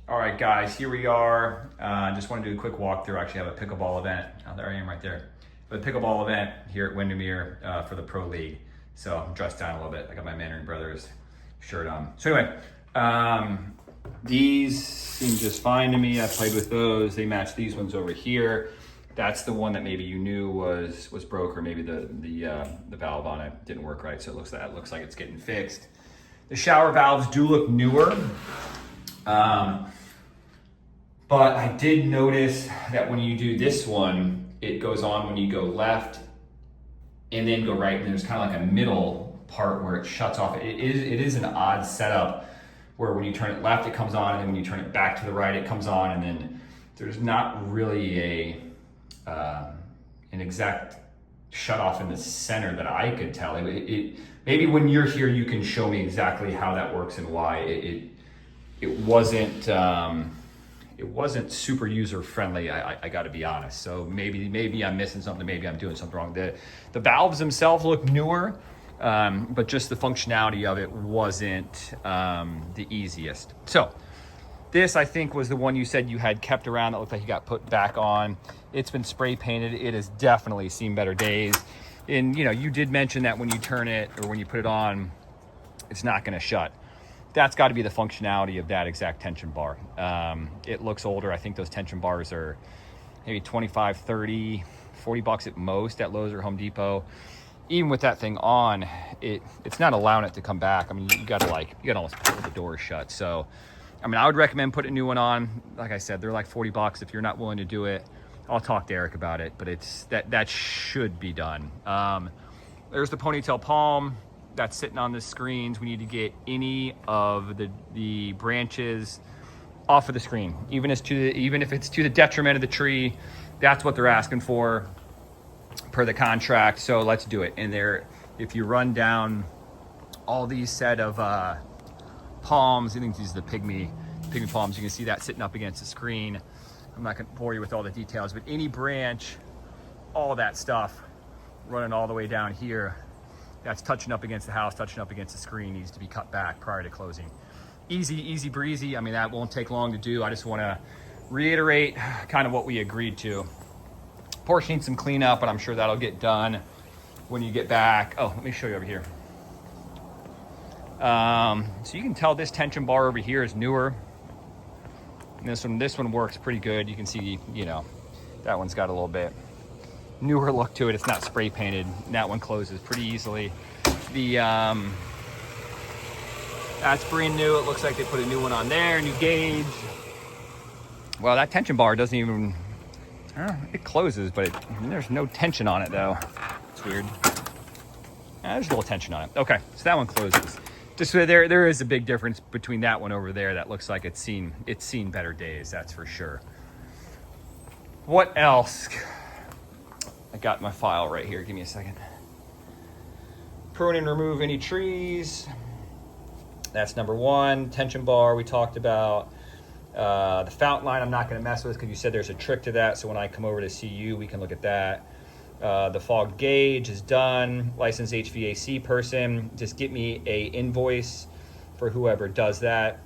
All right, guys, here we are. Just want to do a quick walkthrough. I actually have a pickleball event. Oh, there I am right there. A pickleball event here at Wyndemere for the Pro League. So I'm dressed down a little bit. I got my Mandarin Brothers shirt on. So anyway, these seem just fine to me. I played with those. They match these ones over here. That's the one that maybe you knew was broke, or maybe the valve on it didn't work right. So it looks like it's getting fixed. The shower valves do look newer. But I did notice that when you do this one, it goes on when you go left and then go right, and there's kind of like a middle part where it shuts off. It is an odd setup where when you turn it left, it comes on, and then when you turn it back to the right, it comes on, and then there's not really an exact shut off in the center that I could tell. Maybe when you're here, you can show me exactly how that works and why it wasn't super user friendly. I got to be honest. So maybe I'm missing something. Maybe I'm doing something wrong. The valves themselves look newer, but just the functionality of it wasn't the easiest. So this, I think, was the one you said you had kept around that looked like you got put back on. It's been spray painted. It has definitely seen better days. And you did mention that when you turn it or when you put it on, it's not going to shut. That's got to be the functionality of that exact tension bar. It looks older. I think those tension bars are maybe 25, 30, 40 bucks at most at Lowe's or Home Depot. Even with that thing on, it's not allowing it to come back. I mean, you gotta almost pull the door shut. So, I mean, I would recommend putting a new one on. Like I said, they're like 40 bucks. If you're not willing to do it, I'll talk to Eric about it, but that should be done. There's the ponytail palm that's sitting on the screens. We need to get any of the branches off of the screen, even if it's to the detriment of the tree. That's what they're asking for per the contract. So let's do it. And if you run down all these set of palms, I think these are the pygmy palms. You can see that sitting up against the screen. I'm not going to bore you with all the details, but any branch, all that stuff running all the way down here, that's touching up against the house, touching up against the screen, needs to be cut back prior to closing. Easy breezy. I mean, that won't take long to do. I just want to reiterate kind of what we agreed to. Porch needs some cleanup, but I'm sure that'll get done when you get back. Oh, let me show you over here. So you can tell this tension bar over here is newer. And this one works pretty good. You can see, that one's got a little bit newer look to it. It's not spray painted. That one closes pretty easily. That's brand new. It looks like they put a new one on there, new gauge. Well, that tension bar doesn't even, it closes, but there's no tension on it though. It's weird. There's a little tension on it. Okay, so that one closes. Just so there is a big difference between that one over there. That looks like it's seen better days, that's for sure. What else? I got my file right here. Give me a second. Prune and remove any trees. That's number one. Tension bar we talked about. The fountain line I'm not going to mess with because you said there's a trick to that. So when I come over to see you, we can look at that. The fog gauge is done. Licensed HVAC person. Just get me a invoice for whoever does that,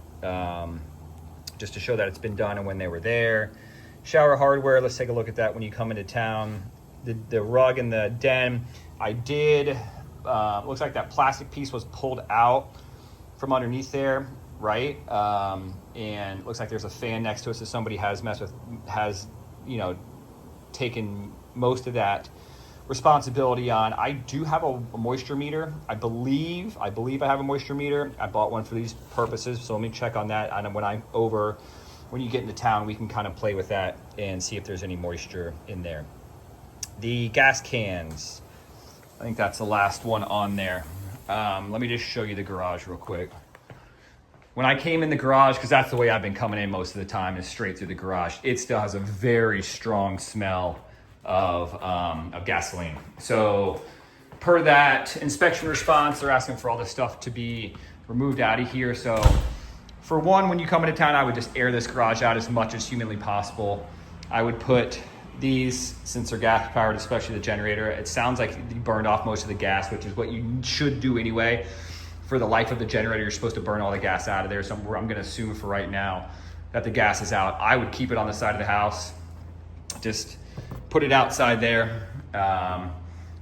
just to show that it's been done and when they were there. Shower hardware. Let's take a look at that when you come into town. The rug in the den, I did. Looks like that plastic piece was pulled out from underneath there, right? And looks like there's a fan next to it, so somebody has taken most of that responsibility on. I do have a moisture meter. I believe I have a moisture meter. I bought one for these purposes, so let me check on that. And when you get into town, we can kind of play with that and see if there's any moisture in there. The gas cans, I think that's the last one on there. Let me just show you the garage real quick. When I came in the garage, because that's the way I've been coming in most of the time, is straight through the garage. It still has a very strong smell of gasoline. So per that inspection response, they're asking for all this stuff to be removed out of here. So for one, when you come into town, I would just air this garage out as much as humanly possible. I would put these, since they're gas powered, especially the generator, it sounds like you burned off most of the gas, which is what you should do anyway. For the life of the generator, you're supposed to burn all the gas out of there. So I'm going to assume for right now, that the gas is out. I would keep it on the side of the house, just put it outside there,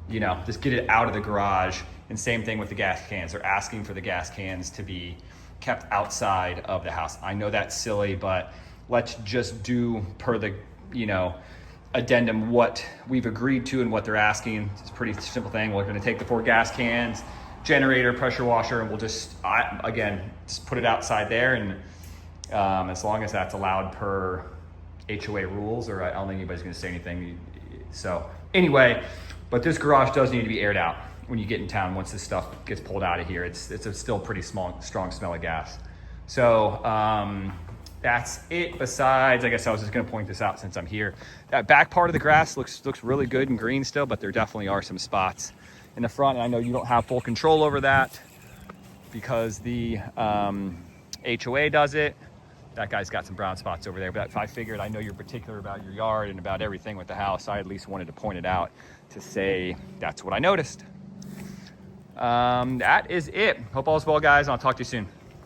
you know, just get it out of the garage. And same thing with the gas cans. They're asking for the gas cans to be kept outside of the house. I know that's silly, but let's just do per the, you know, addendum what we've agreed to and what they're asking. It's a pretty simple thing. We're going to take the 4 gas cans, generator, pressure washer, and we'll just, again, just put it outside there. And as long as that's allowed per HOA rules, or I don't think anybody's going to say anything. So anyway, but this garage does need to be aired out when you get in town. Once this stuff gets pulled out of here, it's a still pretty strong smell of gas. So that's it. Besides, I guess I was just going to point this out since I'm here. That back part of the grass looks really good and green still, but there definitely are some spots in the front. And I know you don't have full control over that because the HOA does it. That guy's got some brown spots over there, but if I figured, I know you're particular about your yard and about everything with the house, I at least wanted to point it out to say that's what I noticed. That is it. Hope all is well, guys. I'll talk to you soon.